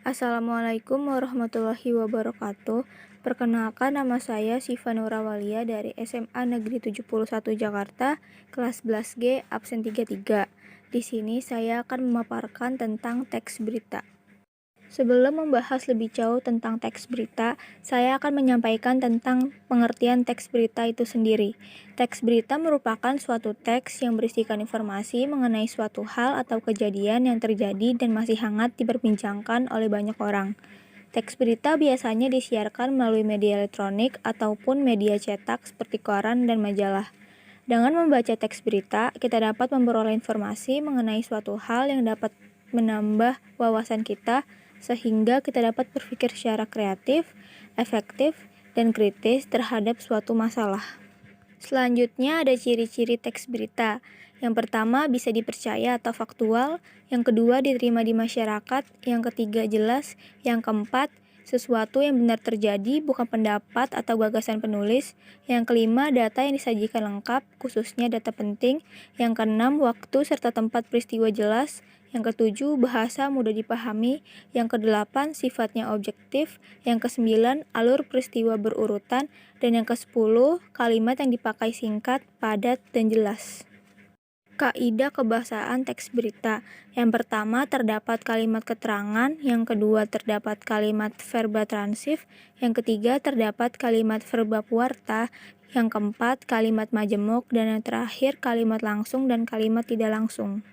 Assalamualaikum warahmatullahi wabarakatuh. Perkenalkan, nama saya Syifa Nurawalia dari SMA Negeri 71 Jakarta, kelas 11G, absen 33. Di sini saya akan memaparkan tentang teks berita. Sebelum membahas lebih jauh tentang teks berita, saya akan menyampaikan tentang pengertian teks berita itu sendiri. Teks berita merupakan suatu teks yang berisikan informasi mengenai suatu hal atau kejadian yang terjadi dan masih hangat diperbincangkan oleh banyak orang. Teks berita biasanya disiarkan melalui media elektronik ataupun media cetak seperti koran dan majalah. Dengan membaca teks berita, kita dapat memperoleh informasi mengenai suatu hal yang dapat menambah wawasan kita, sehingga kita dapat berpikir secara kreatif, efektif, dan kritis terhadap suatu masalah. Selanjutnya ada ciri-ciri teks berita. Yang pertama, bisa dipercaya atau faktual. Yang kedua, diterima di masyarakat. Yang ketiga, jelas. Yang keempat, sesuatu yang benar terjadi, bukan pendapat atau gagasan penulis. Yang kelima, data yang disajikan lengkap, khususnya data penting. Yang keenam, waktu serta tempat peristiwa jelas. Yang ketujuh, bahasa mudah dipahami. Yang kedelapan, sifatnya objektif. Yang kesembilan, alur peristiwa berurutan. Dan yang ke-10, kalimat yang dipakai singkat, padat, dan jelas. Kaidah kebahasaan teks berita. Yang pertama, terdapat kalimat keterangan. Yang kedua, terdapat kalimat verba transif. Yang ketiga, terdapat kalimat verba puarta. Yang keempat, kalimat majemuk. Dan yang terakhir, kalimat langsung dan kalimat tidak langsung.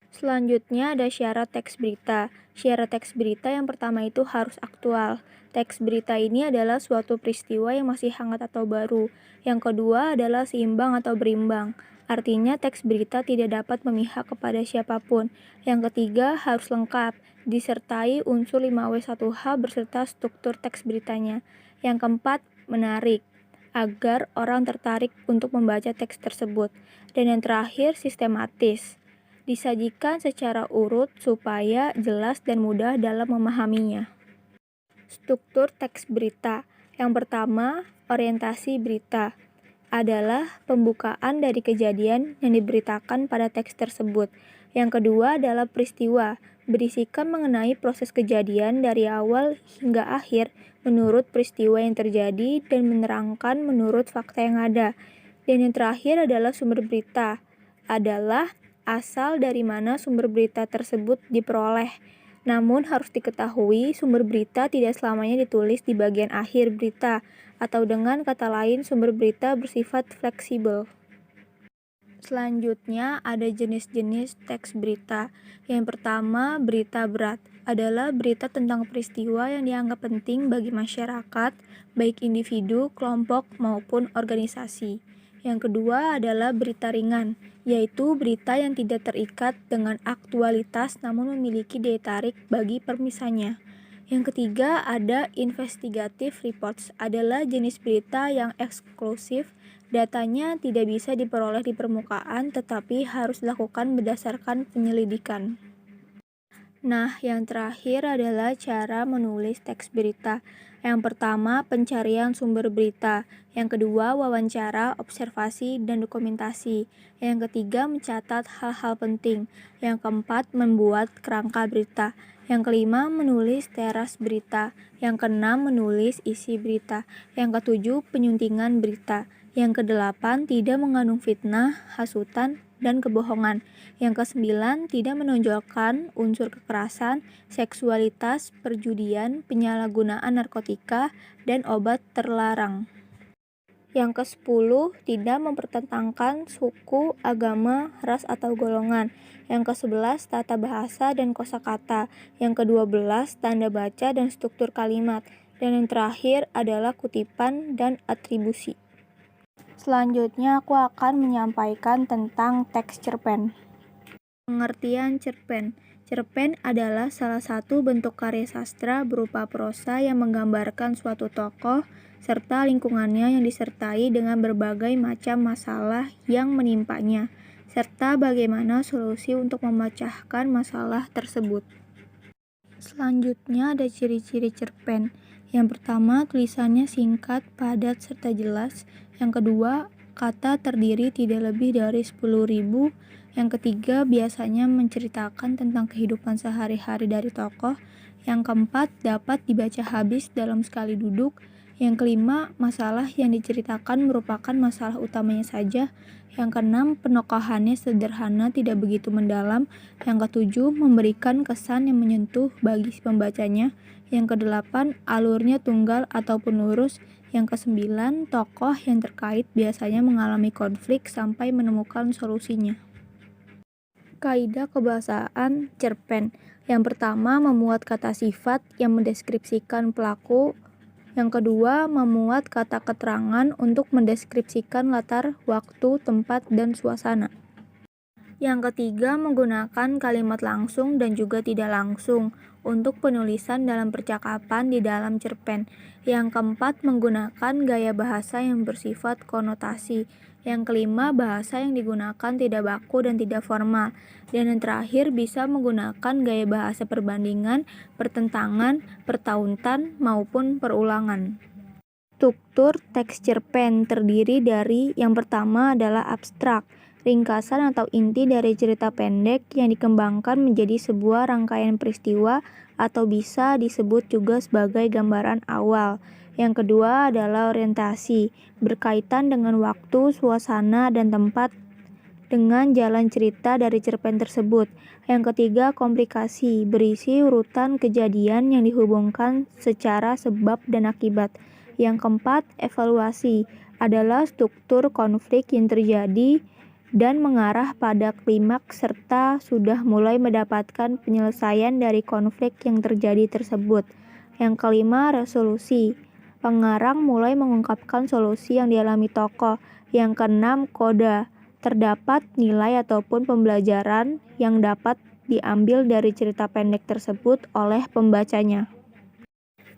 Selanjutnya ada syarat teks berita. Syarat teks berita yang pertama itu harus aktual. Teks berita ini adalah suatu peristiwa yang masih hangat atau baru. Yang kedua adalah seimbang atau berimbang. Artinya teks berita tidak dapat memihak kepada siapapun. Yang ketiga harus lengkap, disertai unsur 5W1H beserta struktur teks beritanya. Yang keempat, menarik, agar orang tertarik untuk membaca teks tersebut. Dan yang terakhir, sistematis, disajikan secara urut supaya jelas dan mudah dalam memahaminya. Struktur teks berita. Yang pertama, orientasi berita adalah pembukaan dari kejadian yang diberitakan pada teks tersebut. Yang kedua adalah peristiwa, berisikan mengenai proses kejadian dari awal hingga akhir menurut peristiwa yang terjadi dan menerangkan menurut fakta yang ada. Dan yang terakhir adalah sumber berita, adalah asal dari mana sumber berita tersebut diperoleh. Namun harus diketahui, sumber berita tidak selamanya ditulis di bagian akhir berita, atau dengan kata lain sumber berita bersifat fleksibel. Selanjutnya ada jenis-jenis teks berita. Yang pertama, berita berat adalah berita tentang peristiwa yang dianggap penting bagi masyarakat, baik individu, kelompok, maupun organisasi. Yang kedua adalah berita ringan, yaitu berita yang tidak terikat dengan aktualitas namun memiliki daya tarik bagi permisannya. Yang ketiga ada investigative reports, adalah jenis berita yang eksklusif, datanya tidak bisa diperoleh di permukaan tetapi harus dilakukan berdasarkan penyelidikan. Nah, yang terakhir adalah cara menulis teks berita. Yang pertama, pencarian sumber berita. Yang kedua, wawancara, observasi, dan dokumentasi. Yang ketiga, mencatat hal-hal penting. Yang keempat, membuat kerangka berita. Yang kelima, menulis teras berita. Yang keenam, menulis isi berita. Yang ketujuh, penyuntingan berita. Yang kedelapan, tidak mengandung fitnah, hasutan, dan kebohongan. Yang kesembilan, tidak menonjolkan unsur kekerasan, seksualitas, perjudian, penyalahgunaan narkotika, dan obat terlarang. Yang ke-10, tidak mempertentangkan suku, agama, ras, atau golongan. Yang ke-11, tata bahasa dan kosakata. Yang ke-12, tanda baca dan struktur kalimat. Dan yang terakhir adalah kutipan dan atribusi. Selanjutnya aku akan menyampaikan tentang teks cerpen. Pengertian cerpen. Cerpen adalah salah satu bentuk karya sastra berupa prosa yang menggambarkan suatu tokoh serta lingkungannya yang disertai dengan berbagai macam masalah yang menimpanya, serta bagaimana solusi untuk memecahkan masalah tersebut. Selanjutnya ada ciri-ciri cerpen. Yang pertama, tulisannya singkat, padat, serta jelas. Yang kedua, kata terdiri tidak lebih dari 10.000. Yang ketiga, biasanya menceritakan tentang kehidupan sehari-hari dari tokoh. Yang keempat, dapat dibaca habis dalam sekali duduk. Yang kelima, masalah yang diceritakan merupakan masalah utamanya saja. Yang keenam, penokohannya sederhana, tidak begitu mendalam. Yang ketujuh, memberikan kesan yang menyentuh bagi si pembacanya. Yang kedelapan, alurnya tunggal ataupun lurus. Yang kesembilan, tokoh yang terkait biasanya mengalami konflik sampai menemukan solusinya. Kaidah kebahasaan cerpen. Yang pertama, memuat kata sifat yang mendeskripsikan pelaku. Yang kedua, memuat kata keterangan untuk mendeskripsikan latar, waktu, tempat, dan suasana. Yang ketiga, menggunakan kalimat langsung dan juga tidak langsung untuk penulisan dalam percakapan di dalam cerpen. Yang keempat, menggunakan gaya bahasa yang bersifat konotasi. Yang kelima, bahasa yang digunakan tidak baku dan tidak formal. Dan yang terakhir, bisa menggunakan gaya bahasa perbandingan, pertentangan, pertauntan, maupun perulangan. Struktur teks cerpen terdiri dari yang pertama adalah abstrak, ringkasan atau inti dari cerita pendek yang dikembangkan menjadi sebuah rangkaian peristiwa atau bisa disebut juga sebagai gambaran awal. Yang kedua adalah orientasi, berkaitan dengan waktu, suasana, dan tempat dengan jalan cerita dari cerpen tersebut. Yang ketiga, komplikasi, berisi urutan kejadian yang dihubungkan secara sebab dan akibat. Yang keempat, evaluasi, adalah struktur konflik yang terjadi dan mengarah pada klimaks serta sudah mulai mendapatkan penyelesaian dari konflik yang terjadi tersebut. Yang kelima, resolusi. Pengarang mulai mengungkapkan solusi yang dialami tokoh. Yang keenam, koda. Terdapat nilai ataupun pembelajaran yang dapat diambil dari cerita pendek tersebut oleh pembacanya.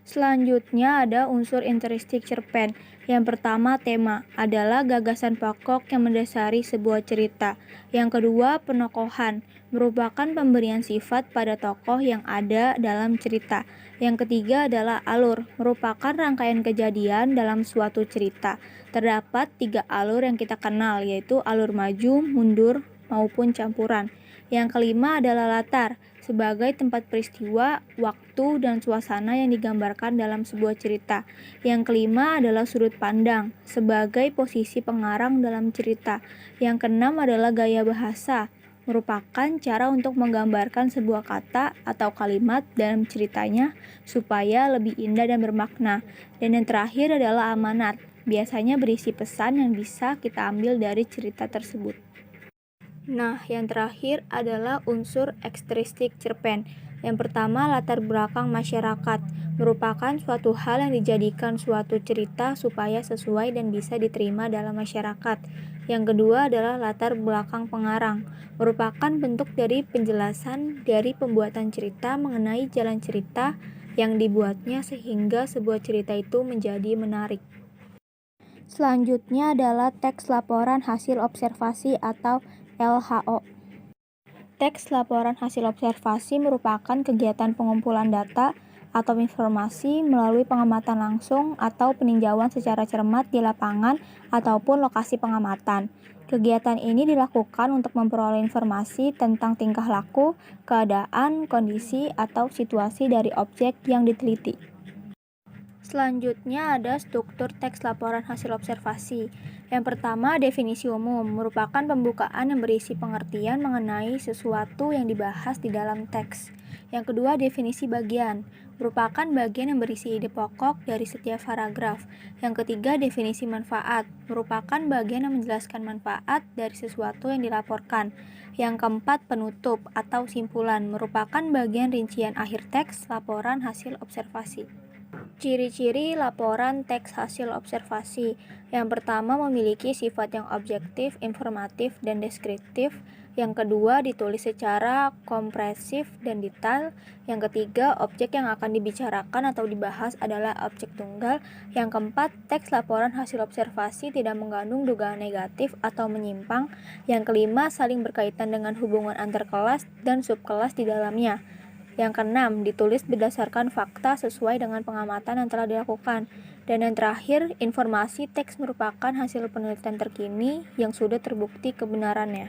Selanjutnya ada unsur intrinsik cerpen. Yang pertama, tema adalah gagasan pokok yang mendasari sebuah cerita. Yang kedua, penokohan merupakan pemberian sifat pada tokoh yang ada dalam cerita. Yang ketiga adalah alur, merupakan rangkaian kejadian dalam suatu cerita. Terdapat 3 alur yang kita kenal, yaitu alur maju, mundur, maupun campuran. Yang kelima adalah latar, sebagai tempat peristiwa, waktu, dan suasana yang digambarkan dalam sebuah cerita. Yang kelima adalah sudut pandang, sebagai posisi pengarang dalam cerita. Yang keenam adalah gaya bahasa, merupakan cara untuk menggambarkan sebuah kata atau kalimat dalam ceritanya supaya lebih indah dan bermakna. Dan yang terakhir adalah amanat, biasanya berisi pesan yang bisa kita ambil dari cerita tersebut. Nah, yang terakhir adalah unsur ekstrinsi cerpen. Yang pertama, latar belakang masyarakat, merupakan suatu hal yang dijadikan suatu cerita supaya sesuai dan bisa diterima dalam masyarakat. Yang kedua adalah latar belakang pengarang, merupakan bentuk dari penjelasan dari pembuatan cerita mengenai jalan cerita yang dibuatnya sehingga sebuah cerita itu menjadi menarik. Selanjutnya adalah teks laporan hasil observasi atau LHO. Teks laporan hasil observasi merupakan kegiatan pengumpulan data atau informasi melalui pengamatan langsung atau peninjauan secara cermat di lapangan ataupun lokasi pengamatan. Kegiatan ini dilakukan untuk memperoleh informasi tentang tingkah laku, keadaan, kondisi, atau situasi dari objek yang diteliti. Selanjutnya ada struktur teks laporan hasil observasi. Yang pertama, definisi umum, merupakan pembukaan yang berisi pengertian mengenai sesuatu yang dibahas di dalam teks. Yang kedua, definisi bagian, merupakan bagian yang berisi ide pokok dari setiap paragraf. Yang ketiga, definisi manfaat, merupakan bagian yang menjelaskan manfaat dari sesuatu yang dilaporkan. Yang keempat, penutup atau simpulan, merupakan bagian rincian akhir teks laporan hasil observasi. Ciri-ciri laporan teks hasil observasi. Yang pertama, memiliki sifat yang objektif, informatif, dan deskriptif. Yang kedua, ditulis secara kompresif dan detail. Yang ketiga, objek yang akan dibicarakan atau dibahas adalah objek tunggal. Yang keempat, teks laporan hasil observasi tidak mengandung dugaan negatif atau menyimpang. Yang kelima, saling berkaitan dengan hubungan antar kelas dan subkelas di dalamnya. Yang keenam, ditulis berdasarkan fakta sesuai dengan pengamatan yang telah dilakukan. Dan yang terakhir, informasi teks merupakan hasil penelitian terkini yang sudah terbukti kebenarannya.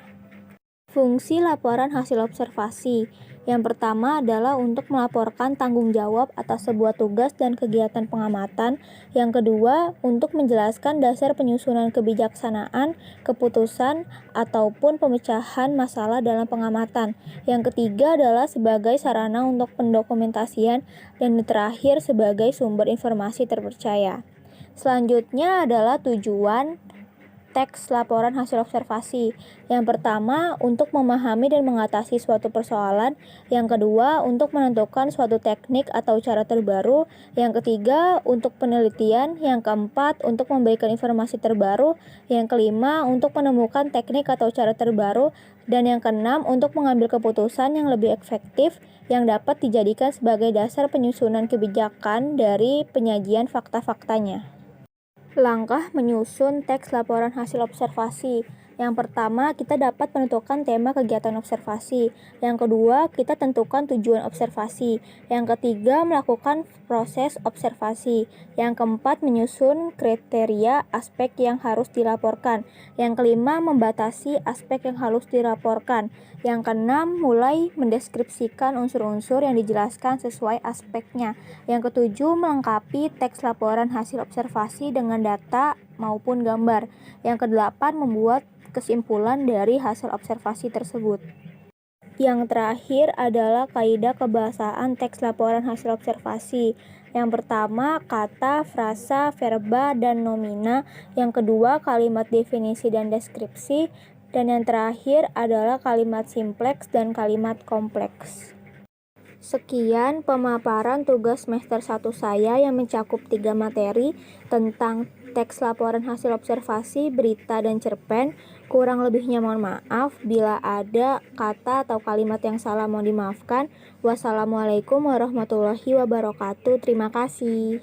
Fungsi laporan hasil observasi. Yang pertama adalah untuk melaporkan tanggung jawab atas sebuah tugas dan kegiatan pengamatan. Yang kedua, untuk menjelaskan dasar penyusunan kebijaksanaan, keputusan, ataupun pemecahan masalah dalam pengamatan. Yang ketiga adalah sebagai sarana untuk pendokumentasian, dan yang terakhir sebagai sumber informasi terpercaya. Selanjutnya adalah tujuan teks laporan hasil observasi. Yang pertama, untuk memahami dan mengatasi suatu persoalan. Yang kedua, untuk menentukan suatu teknik atau cara terbaru. Yang ketiga, untuk penelitian. Yang keempat, untuk memberikan informasi terbaru. Yang kelima, untuk menemukan teknik atau cara terbaru. Dan yang keenam, untuk mengambil keputusan yang lebih efektif yang dapat dijadikan sebagai dasar penyusunan kebijakan dari penyajian fakta-faktanya. Langkah menyusun teks laporan hasil observasi. Yang pertama, kita dapat menentukan tema kegiatan observasi. Yang kedua, kita tentukan tujuan observasi. Yang ketiga, melakukan proses observasi. Yang keempat, menyusun kriteria aspek yang harus dilaporkan. Yang kelima, membatasi aspek yang harus dilaporkan. Yang keenam, mulai mendeskripsikan unsur-unsur yang dijelaskan sesuai aspeknya. Yang ketujuh, melengkapi teks laporan hasil observasi dengan data maupun gambar. Yang kedelapan, membuat kesimpulan dari hasil observasi tersebut. Yang terakhir adalah kaidah kebahasaan teks laporan hasil observasi. Yang pertama, kata, frasa, verba, dan nomina. Yang kedua, kalimat definisi dan deskripsi. Dan yang terakhir adalah kalimat simpleks dan kalimat kompleks. Sekian pemaparan tugas semester 1 saya yang mencakup 3 materi tentang teks laporan hasil observasi, berita, dan cerpen. Kurang lebihnya mohon maaf. Bila ada kata atau kalimat yang salah mohon dimaafkan. Wassalamualaikum warahmatullahi wabarakatuh. Terima kasih.